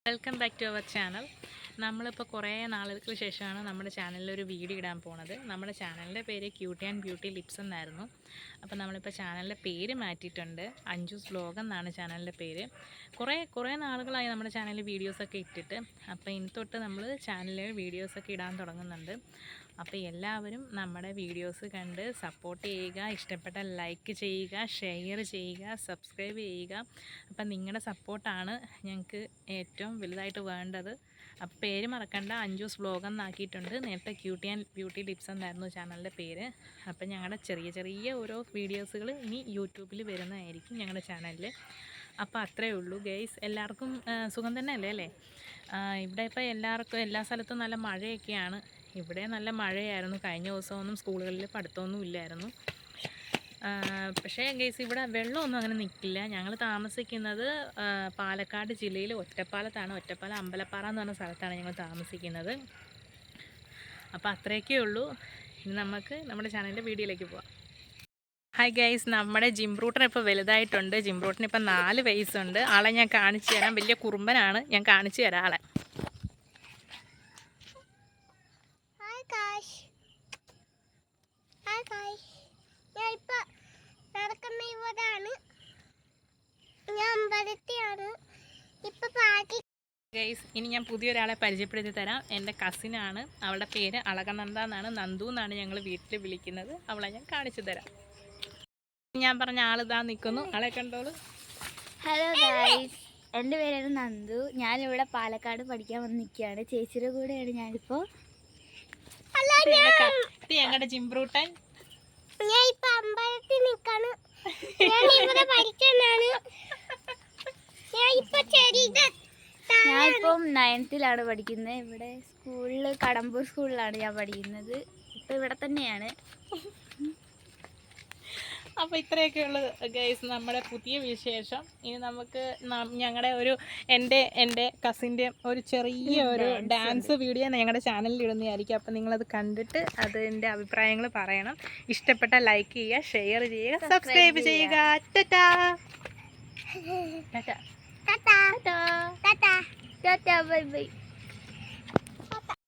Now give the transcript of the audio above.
Welcome back to our channel. നമ്മളിപ്പോൾ കുറേ നാളുകൾക്ക് ശേഷമാണ് നമ്മുടെ ചാനലിൽ ഒരു വീഡിയോ ഇടാൻ പോണത്. നമ്മുടെ ചാനലിൻ്റെ പേര് ക്യൂട്ടി ആൻഡ് ബ്യൂട്ടി ലിപ്സ് എന്നായിരുന്നു. അപ്പോൾ നമ്മളിപ്പോൾ ചാനലിൻ്റെ പേര് മാറ്റിയിട്ടുണ്ട്. അഞ്ജൂസ് വ്ലോഗ് എന്നാണ് ചാനലിൻ്റെ പേര്. കുറേ നാളുകളായി നമ്മുടെ ചാനലിൽ വീഡിയോസൊക്കെ ഇട്ടിട്ട്. അപ്പോൾ ഇനി തൊട്ട് നമ്മൾ ചാനലിൽ വീഡിയോസൊക്കെ ഇടാൻ തുടങ്ങുന്നുണ്ട്. അപ്പോൾ എല്ലാവരും നമ്മുടെ വീഡിയോസ് കണ്ട് സപ്പോർട്ട് ചെയ്യുക, ഇഷ്ടപ്പെട്ട ലൈക്ക് ചെയ്യുക, ഷെയർ ചെയ്യുക, സബ്സ്ക്രൈബ് ചെയ്യുക. അപ്പം നിങ്ങളുടെ സപ്പോർട്ടാണ് ഞങ്ങൾക്ക് ഏറ്റവും വലുതായിട്ട് വേണ്ടത്. അപ്പോൾ പേര് മറക്കണ്ട, അഞ്ജൂസ് വ്ലോഗ് എന്നാക്കിയിട്ടുണ്ട്. നേരത്തെ ക്യൂട്ടി ആൻഡ് ബ്യൂട്ടി ലിപ്സ് എന്നായിരുന്നു ചാനലിൻ്റെ പേര്. അപ്പം ഞങ്ങളുടെ ചെറിയ ഓരോ വീഡിയോസുകൾ ഇനി യൂട്യൂബിൽ വരുന്നതായിരിക്കും ഞങ്ങളുടെ ചാനലിൽ. അപ്പോൾ അത്രയേ ഉള്ളൂ ഗൈസ്. എല്ലാവർക്കും സുഖം തന്നെ അല്ലേ? ഇവിടെ ഇപ്പോൾ എല്ലാ സ്ഥലത്തും നല്ല മഴയൊക്കെയാണ്. ഇവിടെ നല്ല മഴയായിരുന്നു. കഴിഞ്ഞ ദിവസമൊന്നും സ്കൂളുകളിൽ പഠിത്തമൊന്നും ഇല്ലായിരുന്നു. പക്ഷേ ഗൈസ് ഇവിടെ വെള്ളമൊന്നും അങ്ങനെ നിൽക്കില്ല. ഞങ്ങൾ താമസിക്കുന്നത് പാലക്കാട് ജില്ലയിൽ ഒറ്റപ്പാലത്താണ്. ഒറ്റപ്പാലം അമ്പലപ്പാറ എന്ന് പറഞ്ഞ സ്ഥലത്താണ് ഞങ്ങൾ താമസിക്കുന്നത്. അപ്പോൾ അത്രയൊക്കെ ഉള്ളൂ. ഇനി നമുക്ക് നമ്മുടെ ചാനലിൻ്റെ വീഡിയോയിലേക്ക് പോവാം. ഹായ് ഗൈസ്, നമ്മുടെ ജിംബ്രൂട്ടൻ ഇപ്പോൾ വലുതായിട്ടുണ്ട്. ജിംബ്രൂട്ടന് ഇപ്പം 4 വയസ്സുണ്ട്. ആളെ ഞാൻ കാണിച്ചു തരാം. വലിയ കുറുമ്പനാണ്. ഞാൻ കാണിച്ചു തരാം ആളെ. ഗൈസ്, ഇനി ഞാൻ പുതിയൊരാളെ പരിചയപ്പെടുത്തി തരാം. എൻ്റെ കസിനാണ്. അവളുടെ പേര് അളകനന്ദ എന്നാണ്. നന്ദു എന്നാണ് ഞങ്ങൾ വീട്ടിൽ വിളിക്കുന്നത്. അവളെ ഞാൻ കാണിച്ചു തരാം. ഞാൻ പറഞ്ഞ ആളിതാ നിൽക്കുന്നു. ആളെ കണ്ടോളൂ. ഹലോ ഗൈസ്, എൻ്റെ പേരാണ് നന്ദു. ഞാനിവിടെ പാലക്കാട് പഠിക്കാൻ വന്ന് നിൽക്കുകയാണ്. ചേച്ചിയുടെ കൂടെയാണ് ഞാനിപ്പോൾ. ഞങ്ങളുടെ ജിംബ്രൂട്ടൻ. ഞാനിപ്പം 9th പഠിക്കുന്നത്. ഇവിടെ സ്കൂളിൽ കടമ്പൂർ സ്കൂളിലാണ് ഞാൻ പഠിക്കുന്നത്. ഇപ്പം ഇവിടെ തന്നെയാണ്. അപ്പോൾ ഇത്രയൊക്കെ ഉള്ളു ഗൈസ് നമ്മുടെ പുതിയ വിശേഷം. ഇനി നമുക്ക് ഞങ്ങളുടെ എൻ്റെ കസിൻ്റെ ഒരു ചെറിയൊരു ഡാൻസ് വീഡിയോ ഞങ്ങളുടെ ചാനലിൽ ഇടുന്നതായിരിക്കും. അപ്പോൾ നിങ്ങളത് കണ്ടിട്ട് അതിൻ്റെ അഭിപ്രായങ്ങൾ പറയണം. ഇഷ്ടപ്പെട്ട ലൈക്ക് ചെയ്യുക, ഷെയർ ചെയ്യുക, സബ്സ്ക്രൈബ് ചെയ്യുക. Tata Tata Tata Tata tata bye bye.